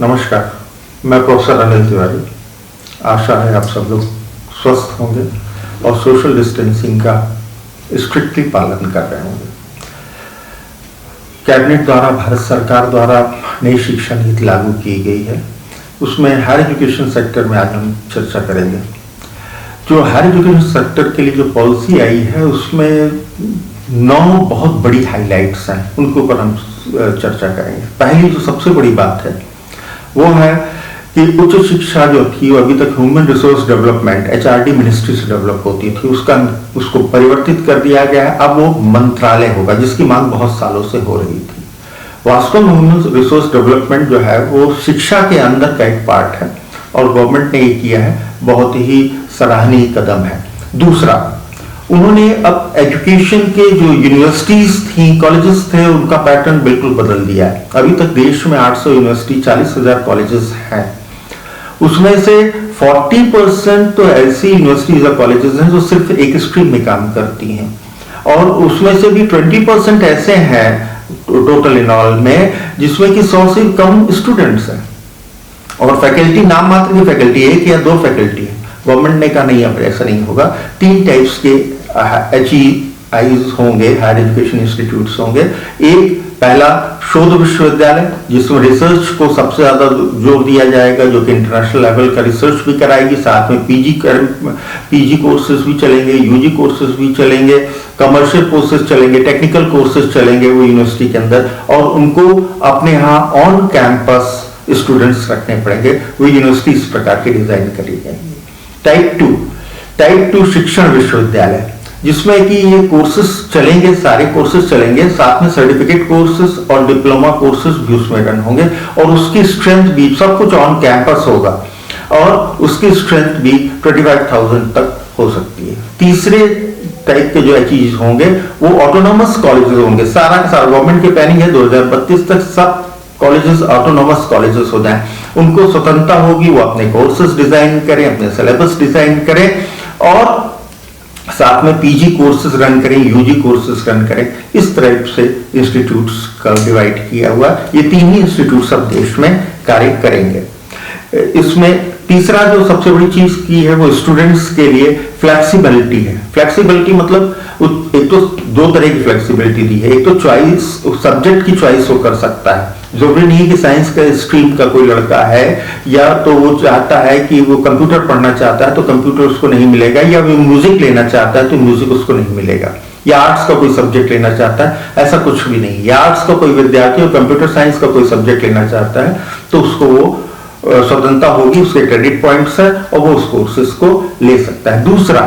नमस्कार, मैं प्रोफेसर अनिल तिवारी। आशा है आप सब लोग स्वस्थ होंगे और सोशल डिस्टेंसिंग का स्ट्रिक्टली पालन कर रहे होंगे। कैबिनेट द्वारा, भारत सरकार द्वारा नई शिक्षा नीति लागू की गई है। उसमें हायर एजुकेशन सेक्टर में आज हम चर्चा करेंगे। जो हायर एजुकेशन सेक्टर के लिए जो पॉलिसी आई है उसमें 9 बहुत बड़ी हाइलाइट्स हैं, उनके ऊपर हम चर्चा करेंगे। पहली जो सबसे बड़ी बात है वो है कि उच्च शिक्षा जो थी वो अभी तक human resource development HRD ministry से डेवलप होती थी, उसको परिवर्तित कर दिया गया है। अब वो मंत्रालय होगा, जिसकी मांग बहुत सालों से हो रही थी। वास्तव में ह्यूमन रिसोर्स डेवलपमेंट जो है वो शिक्षा के अंदर का एक पार्ट है और गवर्नमेंट ने ये किया है, बहुत ही सराहनीय कदम है। दूसरा, उन्होंने अब एजुकेशन के जो यूनिवर्सिटीज थी, कॉलेजेस थे, उनका पैटर्न बिल्कुल बदल दिया है। अभी तक देश में 800 यूनिवर्सिटी, 40,000 कॉलेजेस हैं। उसमें से 40% तो ऐसी यूनिवर्सिटीज और कॉलेजेस हैं जो सिर्फ एक स्ट्रीम में काम करती हैं, और उसमें से भी 20% ऐसे हैं टोटल इन ऑल में जिसमें कि 100 से कम स्टूडेंट्स हैं, और फैकल्टी नाम मात्र की फैकल्टी, 1 या 2 फैकल्टी है। गवर्नमेंट ने कहा नहीं, अब ऐसा नहीं होगा। 3 टाइप्स के HEIs होंगे, हायर एजुकेशन इंस्टीट्यूट्स होंगे। एक, पहला शोध विश्वविद्यालय, जिसमें रिसर्च को सबसे ज्यादा जोर दिया जाएगा, जो कि इंटरनेशनल लेवल का रिसर्च भी कराएगी, साथ में पीजी कोर्सेज भी चलेंगे, यूजी कोर्सेज भी चलेंगे, कमर्शियल कोर्सेज चलेंगे, टेक्निकल कोर्सेज चलेंगे वो यूनिवर्सिटी के अंदर, और उनको अपने यहाँ ऑन कैंपस स्टूडेंट्स रखने पड़ेंगे। वो यूनिवर्सिटी इस प्रकार की डिजाइन करी जाएगी। टाइप 2 शिक्षण विश्वविद्यालय, जिसमें कि ये कोर्सेज चलेंगे, सारे कोर्सेज चलेंगे, साथ में सर्टिफिकेट कोर्सेज और डिप्लोमा कोर्सेज भी उसमें रन होंगे, और उसकी स्ट्रेंथ भी, सब कुछ ऑन कैंपस होगा, और उसकी स्ट्रेंथ भी 25,000 तक हो सकती है। तीसरे टाइप के जो चीज होंगे वो ऑटोनॉमस कॉलेजेस होंगे। सारा का सारा गवर्नमेंट की प्लानिंग है 2032 तक सब कॉलेजेस ऑटोनॉमस कॉलेजेस हो जाएं। उनको स्वतंत्रता होगी, वो अपने कोर्सेज डिजाइन करें, अपने सिलेबस डिजाइन करें, और साथ में पीजी कोर्सेज रन करें, यूजी कोर्सेज रन करें। इस तरह से इंस्टीट्यूट्स का डिवाइड किया हुआ, ये 3 ही इंस्टीट्यूट सब देश में कार्य करेंगे। इसमें तीसरा जो सबसे बड़ी चीज की है वो स्टूडेंट्स के लिए फ्लेक्सिबिलिटी है। फ्लेक्सिबिलिटी मतलब एक तो 2 तरह की फ्लेक्सिबिलिटी दी है। एक तो चॉइस, सब्जेक्ट की चॉइस वो कर सकता है। जरूरी नहीं है कि साइंस का स्ट्रीम का कोई लड़का है, या तो वो चाहता है कि वो कंप्यूटर पढ़ना चाहता है तो कंप्यूटर उसको नहीं मिलेगा, या वो म्यूजिक लेना चाहता है तो म्यूजिक उसको नहीं मिलेगा, या आर्ट्स का कोई सब्जेक्ट लेना चाहता है, ऐसा कुछ भी नहीं। या आर्ट्स का कोई विद्यार्थी और कंप्यूटर साइंस का कोई सब्जेक्ट लेना चाहता है तो उसको वो स्वतंत्रता होगी, उसके क्रेडिट पॉइंट्स है और वो उस कोर्सेज को ले सकता है। दूसरा,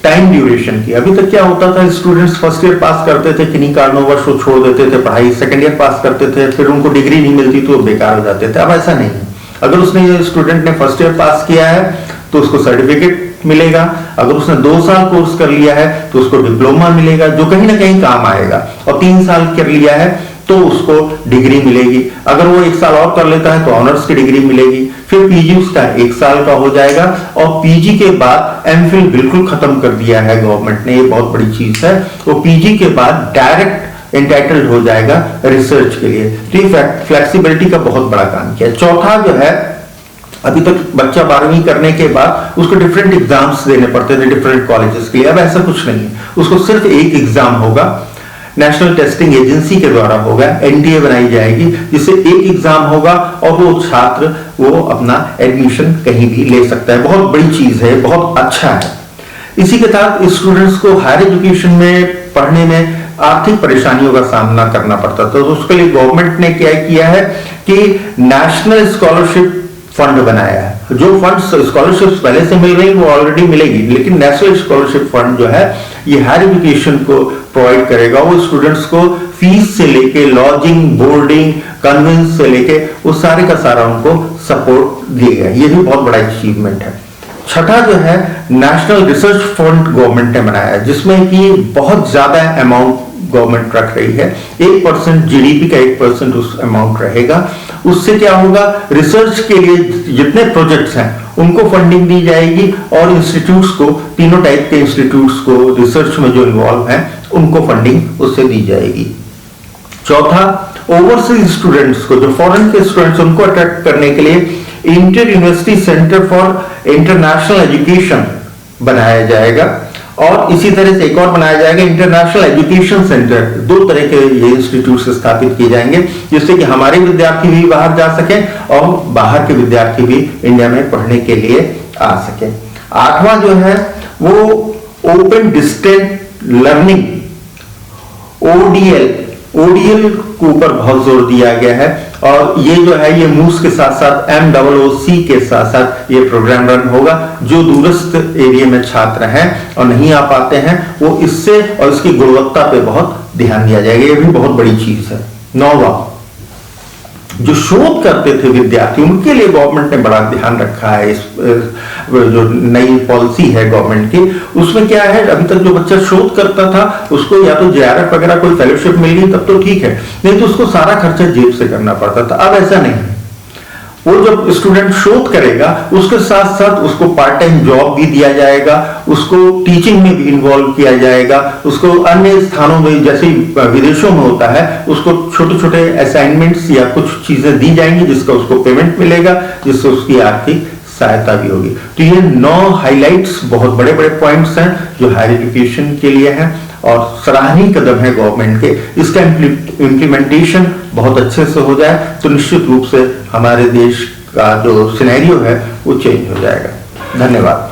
टाइम ड्यूरेशन की। अभी तक क्या होता था, स्टूडेंट्स फर्स्ट ईयर पास करते थे, किन्हीं कारणवश वो छोड़ देते थे पढ़ाई, सेकंड ईयर पास करते थे, फिर उनको डिग्री नहीं मिलती तो बेकार हो जाते थे। अब ऐसा नहीं है। अगर उसने, स्टूडेंट ने फर्स्ट ईयर पास किया है तो उसको सर्टिफिकेट मिलेगा। अगर उसने 2 साल कोर्स कर लिया है तो उसको डिप्लोमा मिलेगा, जो कहीं ना कहीं काम आएगा, और 3 साल कर लिया है तो उसको डिग्री मिलेगी। अगर वो 1 साल और कर लेता है तो ऑनर्स की डिग्री मिलेगी। फिर पीजी उसका 1 साल का हो जाएगा, और पीजी के बाद एमफिल बिल्कुल खत्म कर दिया है गवर्नमेंट ने, ये बहुत बड़ी चीज है। वो पीजी के बाद डायरेक्ट एंटाइटल्ड हो जाएगा रिसर्च के लिए। तो ये फ्लेक्सिबिलिटी का बहुत बड़ा काम किया। चौथा जो है, अभी तक बच्चा 12वीं करने के बाद उसको डिफरेंट एग्जाम्स देने पड़ते थे डिफरेंट कॉलेजेस के लिए। अब ऐसा कुछ नहीं है, उसको सिर्फ एक एग्जाम होगा, नेशनल टेस्टिंग एजेंसी के द्वारा होगा, NTA बनाई जाएगी, जिससे एक एग्जाम होगा और वो छात्र वो अपना एडमिशन कहीं भी ले सकता है। बहुत बड़ी चीज है, बहुत अच्छा है। इसी के साथ स्टूडेंट्स को हायर एजुकेशन में पढ़ने में आर्थिक परेशानियों का सामना करना पड़ता था, तो उसके लिए गवर्नमेंट ने क्या किया है कि नेशनल स्कॉलरशिप फंड बनाया है। जो फंड स्कॉलरशिप पहले से मिल रही वो ऑलरेडी मिलेगी, लेकिन नेशनल स्कॉलरशिप फंड जो है ये हायर एजुकेशन को प्रोवाइड करेगा। वो स्टूडेंट्स को फीस से लेके लॉजिंग, बोर्डिंग, कन्वेंस से लेके वो सारे का सारा उनको सपोर्ट दिएगा। ये भी बहुत बड़ा अचीवमेंट है। छठा जो है, नेशनल रिसर्च फंड गवर्नमेंट ने बनाया है, जिसमें कि बहुत ज्यादा अमाउंट गवर्नमेंट रख रही है। 1% जीडीपी का 1% उस अमाउंट रहेगा। उससे क्या होगा, रिसर्च के लिए जितने प्रोजेक्ट्स हैं उनको फंडिंग दी जाएगी, और इंस्टीट्यूट्स को, तीनों टाइप के इंस्टीट्यूट्स को रिसर्च में जो इन्वॉल्व हैं उनको फंडिंग उससे दी जाएगी। चौथा, ओवरसीज स्टूडेंट्स को, जो फॉरेन के स्टूडेंट्स, उनको अट्रैक्ट करने के लिए inter university centre for international education बनाया जाएगा। और इसी तरह से एक और बनाया जाएगा इंटरनेशनल एजुकेशन सेंटर। 2 तरह के ये इंस्टीट्यूट स्थापित किए जाएंगे जिससे कि हमारे विद्यार्थी भी बाहर जा सकें और बाहर के विद्यार्थी भी इंडिया में पढ़ने के लिए आ सकें। 8वां जो है वो ओपन डिस्टेंस लर्निंग, ओडीएल के ऊपर बहुत जोर दिया गया है। और ये जो है ये मूस के साथ साथ MOOC के साथ साथ ये प्रोग्राम रन होगा। जो दूरस्थ एरिया में छात्र हैं और नहीं आ पाते हैं, वो इससे और इसकी गुणवत्ता पे बहुत ध्यान दिया जाएगा। ये भी बहुत बड़ी चीज है। 9वां, जो शोध करते थे विद्यार्थी, उनके लिए गवर्नमेंट ने बड़ा ध्यान रखा है। इस जो नई पॉलिसी है गवर्नमेंट की, उसमें क्या है, अभी तक जो बच्चा शोध करता था उसको या तो JRF वगैरह कोई फेलोशिप मिल गई तब तो ठीक है, नहीं तो उसको सारा खर्चा जेब से करना पड़ता था। अब ऐसा नहीं है। वो जब स्टूडेंट शोध करेगा उसके साथ साथ उसको पार्ट टाइम जॉब भी दिया जाएगा, उसको टीचिंग में भी इन्वॉल्व किया जाएगा, उसको अन्य स्थानों में जैसे विदेशों में होता है उसको छोटे छोटे असाइनमेंट्स या कुछ चीजें दी जाएंगी जिसका उसको पेमेंट मिलेगा, जिससे उसकी आर्थिक सहायता भी होगी। तो ये 9 हाइलाइट्स, बहुत बड़े बड़े पॉइंट्स हैं जो हायर एजुकेशन के लिए हैं और सराहनीय कदम है गवर्नमेंट के। इसका इम्प्लीमेंटेशन बहुत अच्छे से हो जाए तो निश्चित रूप से हमारे देश का जो सिनेरियो है वो चेंज हो जाएगा। धन्यवाद।